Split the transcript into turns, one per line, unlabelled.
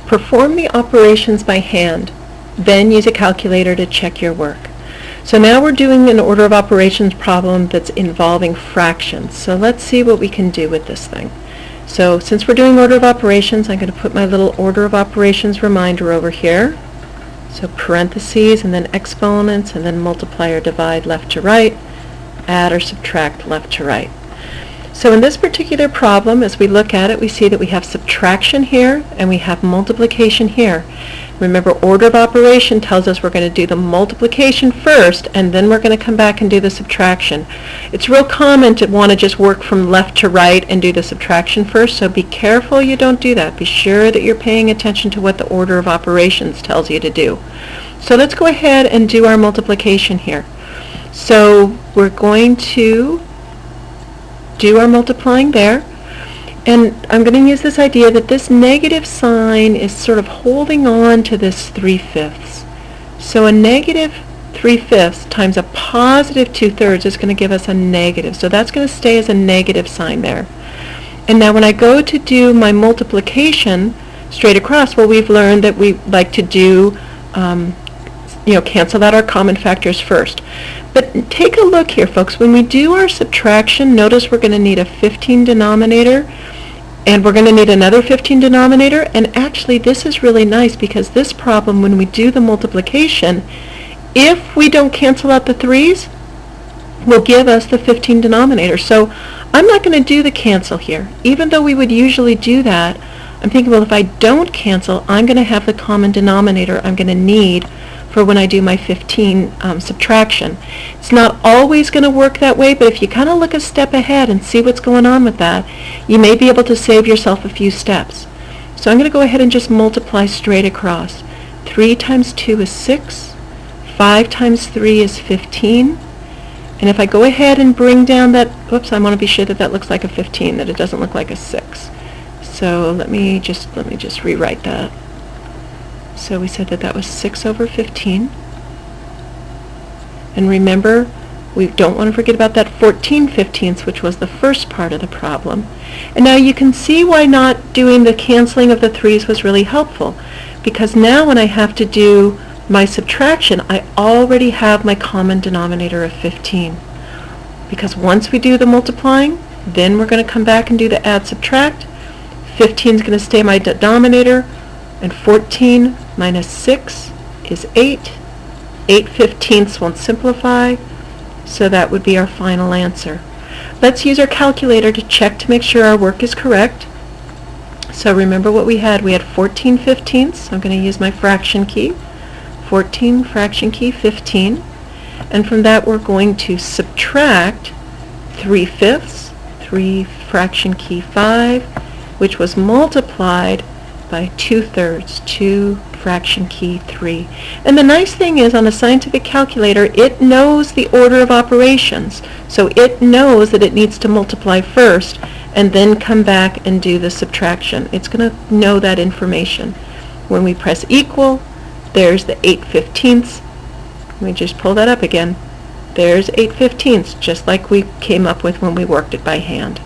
perform the operations by hand, then use a calculator to check your work. So now we're doing an order of operations problem that's involving fractions. So let's see what we can do with this thing. So since we're doing order of operations, I'm going to put my little order of operations reminder over here. So parentheses and then exponents and then multiply or divide left to right, add or subtract left to right. So in this particular problem, as we look at it, we see that we have subtraction here and we have multiplication here. Remember, order of operation tells us we're going to do the multiplication first and then we're going to come back and do the subtraction. It's real common to want to just work from left to right and do the subtraction first, so be careful you don't do that. Be sure that you're paying attention to what the order of operations tells you to do. So let's go ahead and do our multiplication here. So we're going to do our multiplying there. And I'm going to use this idea that this negative sign is sort of holding on to this 3/5. So a negative 3/5 times a positive 2/3 is going to give us a negative. So that's going to stay as a negative sign there. And now when I go to do my multiplication straight across, well, we've learned that we like to do, cancel out our common factors first. But take a look here, folks. When we do our subtraction, notice we're going to need a 15 denominator, and we're going to need another 15 denominator. And actually, this is really nice because this problem, when we do the multiplication, if we don't cancel out the 3's, will give us the 15 denominator. So I'm not going to do the cancel here. Even though we would usually do that, I'm thinking, well, if I don't cancel, I'm going to have the common denominator I'm going to need for when I do my 15 subtraction. It's not always going to work that way, but if you kind of look a step ahead and see what's going on with that, you may be able to save yourself a few steps. So I'm going to go ahead and just multiply straight across. 3 times 2 is 6. 5 times 3 is 15. And if I go ahead and bring down that, whoops, I want to be sure that that looks like a 15, that it doesn't look like a 6. So let me just rewrite that. So we said that that was 6 over 15. And remember, we don't want to forget about that 14/15, which was the first part of the problem. And now you can see why not doing the canceling of the 3's was really helpful. Because now when I have to do my subtraction, I already have my common denominator of 15. Because once we do the multiplying, then we're going to come back and do the add subtract. 15 is going to stay my denominator, and 14 minus 6 is 8. 8/15 won't simplify, so that would be our final answer. Let's use our calculator to check to make sure our work is correct. So remember what we had. We had 14/15. I'm going to use my fraction key. 14 fraction key 15. And from that we're going to subtract 3/5, 3 fraction key 5, which was multiplied by 2/3, 2 fraction key 3. And the nice thing is, on a scientific calculator, it knows the order of operations. So it knows that it needs to multiply first and then come back and do the subtraction. It's going to know that information. When we press equal, there's the 8/15. Let me just pull that up again. There's 8/15, just like we came up with when we worked it by hand.